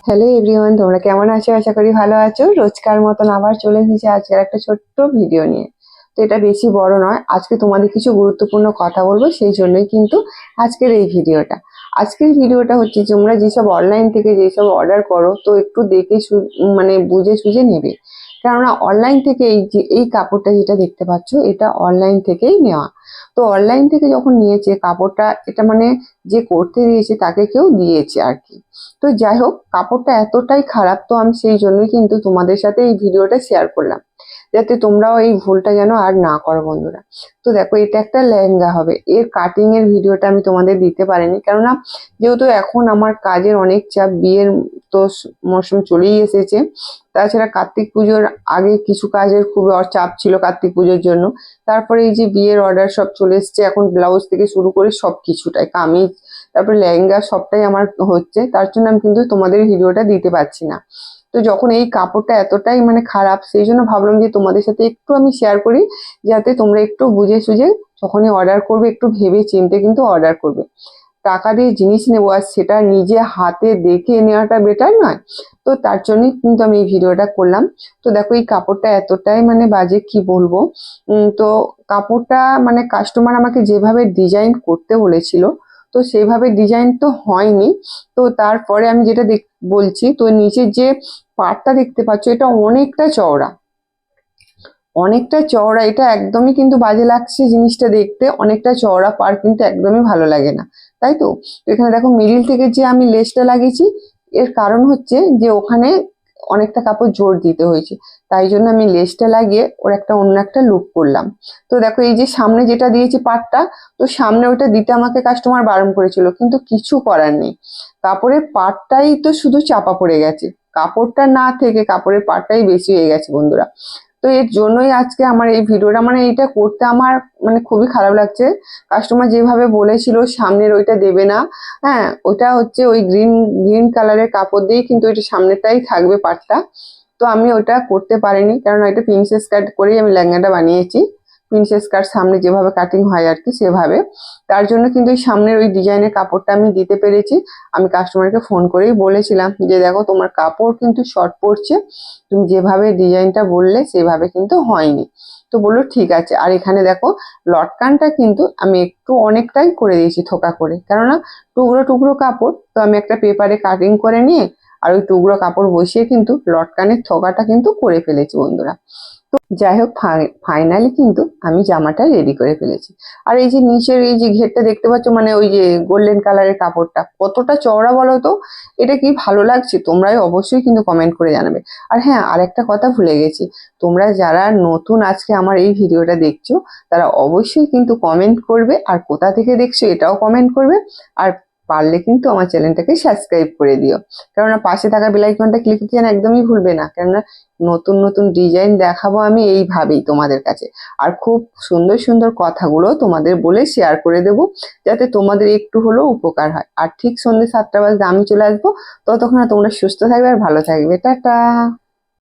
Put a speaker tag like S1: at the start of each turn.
S1: Hello everyone, তোমরা কেমন আছো? আশা করি ভালো আছো। রোজকার মতন আবার চলে এসেছি আজকের একটা ছোট্ট ভিডিও নিয়ে। তো এটা বেশি বড় নয়, আজকে তোমাদের কিছু গুরুত্বপূর্ণ কথা বলবো, সেই জন্যই কিন্তু আজকের এই ভিডিওটা। আজকের ভিডিওটা হচ্ছে তোমরা যেসব অনলাইন থেকে যেসব অর্ডার করো, তো একটু দেখে মানে বুঝে সুঝে নেবে। কেননা অনলাইন থেকে এই যে এই কাপড়টা যেটা দেখতে পাচ্ছ, এটা অনলাইন থেকেই নেওয়া। তো অনলাইন থেকে যখন নিয়েছে কাপড়টা, এটা মানে যে করতে দিয়েছে তাকে কেউ দিয়েছে আর কি। তো যাই হোক, কাপড়টা এতটাই খারাপ, তো আমি সেই জন্যই কিন্তু তোমাদের সাথে এই ভিডিওটা শেয়ার করলাম, যাতে তোমরাও এই ভুলটা যেন আর না করো বন্ধুরা। তো দেখো, এটা একটা লেহেঙ্গা হবে। এর কাটিং এর ভিডিওটা আমি তোমাদের দিতে পারিনি, কেননা যেহেতু এখন আমার কাজের অনেক চাপ, বিয়ের তো মরশুম চলেই এসেছে। তাছাড়া কার্তিক পুজোর আগে কিছু কাজের খুব চাপ ছিল কার্তিক পুজোর জন্য। তারপরে এই যে বিয়ের অর্ডার সব চলে এসছে, এখন ব্লাউজ থেকে শুরু করে সব কিছুটাই, কামিজ, তারপরে লেহেঙ্গা, সবটাই আমার হচ্ছে। তার জন্য আমি কিন্তু তোমাদের ভিডিওটা দিতে পারছি না। তো যখন এই কাপড়টা এতটাই মানে খারাপ, সেই জন্য ভাবলাম যে তোমাদের সাথে একটু আমি শেয়ার করি, যাতে তোমরা একটু বুঝে সুঝে যখনই অর্ডার করবে একটু ভেবে চিন্তে কিন্তু অর্ডার করবে। টাকা দিয়ে জিনিস নেবো আর সেটা নিজে হাতে দেখে নেওয়াটা বেটার নয়? তো তার জন্যই কিন্তু আমি এই ভিডিওটা করলাম। তো দেখো, এই কাপড়টা এতটাই মানে বাজে, কি বলবো। তো কাপড়টা মানে কাস্টমার আমাকে যেভাবে ডিজাইন করতে বলেছিল, তো সেভাবে ডিজাইন তো হয়নি। তো তারপরে আমি যেটা বলছি, তো নিচের যে পাড়টা দেখতে পাচ্ছ, এটা অনেকটা চওড়া, অনেকটা চওড়া। এটা একদমই কিন্তু বাজে লাগছে জিনিসটা দেখতে, অনেকটা চওড়া পাড় কিন্তু একদমই ভালো লাগে না, তাই তো। তো এখানে দেখো, মিডিল থেকে যে আমি লেসটা লাগিয়েছি, এর কারণ হচ্ছে যে ওখানে অনেকটা কাপড় জোর দিতে হয়েছে, তাই জন্য আমি লেসটা লাগিয়ে ওর একটা অন্য একটা লুক করলাম। তো দেখো, এই যে সামনে যেটা দিয়েছি পাড়টা, তো সামনে ওটা দিতে আমাকে কাস্টমার বারণ করেছিল, কিন্তু কিছু করার নেই। কাপড়ের পাড়টাই তো শুধু চাপা পড়ে গেছে, কাপড়টা না থেকে কাপড়ের পাড়টাই বেশি হয়ে গেছে বন্ধুরা। তো এর জন্যই আজকে আমার এই ভিডিওটা, মানে এইটা করতে আমার মানে খুবই খারাপ লাগছে। কাস্টমার যেভাবে বলেছিল সামনের ওইটা দেবে না, হ্যাঁ, ওটা হচ্ছে ওই গ্রিন গ্রিন কালারের কাপড় দিয়েই কিন্তু ওইটা সামনেটাই থাকবে পাটটা। তো আমি ওটা করতে পারিনি, কারণ এটা প্রিন্সেস কাট করেই আমি লেহেঙ্গাটা বানিয়েছি। প্রিন্সেস কাট সামনে যেভাবে কাটিং হয় আর কি, সেভাবে। তার জন্য কিন্তু ওই সামনের ওই ডিজাইনের কাপড়টা আমি দিতে পেরেছি। আমি কাস্টমারকে ফোন করেই বলেছিলাম যে দেখো, তোমার কাপড় কিন্তু শর্ট পড়ছে, তুমি যেভাবে ডিজাইনটা বললে সেভাবে কিন্তু হয়নি। তো বললো ঠিক আছে। আর এখানে দেখো, লটকানটা কিন্তু আমি একটু অনেকটাই করে দিয়েছি থোকা করে, কেননা টুকরো টুকরো কাপড়, তো আমি একটা পেপারে কাটিং করে নিয়ে আর ওই টুকরো কাপড় বসিয়ে কিন্তু লটকানের থোকাটা কিন্তু করে ফেলেছি বন্ধুরা। তো যাই হোক, ফাইনালি কিন্তু আমি জামাটা রেডি করে ফেলেছি। আর এই যে নিচের এই যে ঘেরটা দেখতে পাচ্ছ, মানে ওই যে গোল্ডেন কালারের কাপড়টা কতটা চওড়া বলো তো। এটা কি ভালো লাগছে? তোমরাই অবশ্যই কিন্তু কমেন্ট করে জানাবে। আর হ্যাঁ, আরেকটা কথা ভুলে গেছি, তোমরা যারা নতুন আজকে আমার এই ভিডিওটা দেখছো, তারা অবশ্যই কিন্তু কমেন্ট করবে, আর কোথা থেকে দেখছো এটাও কমেন্ট করবে। আর পারলে কিন্তু আমার চ্যানেলটাকে সাবস্ক্রাইব করে দিও, কেননা পাশে থাকা বেল আইকনটা ক্লিক করতে যেন একদমই ভুলবে না, কেননা নতুন নতুন ডিজাইন দেখাবো আমি এইভাবেই তোমাদের কাছে। আর খুব সুন্দর সুন্দর কথাগুলো তোমাদের বলে শেয়ার করে দেবো, যাতে তোমাদের একটু হলেও উপকার হয়। আর ঠিক সন্ধ্যে 7টা বাজে আমি চলে আসবো। ততক্ষণ তোমরা সুস্থ থাকবে আর ভালো থাকবে। টাটা।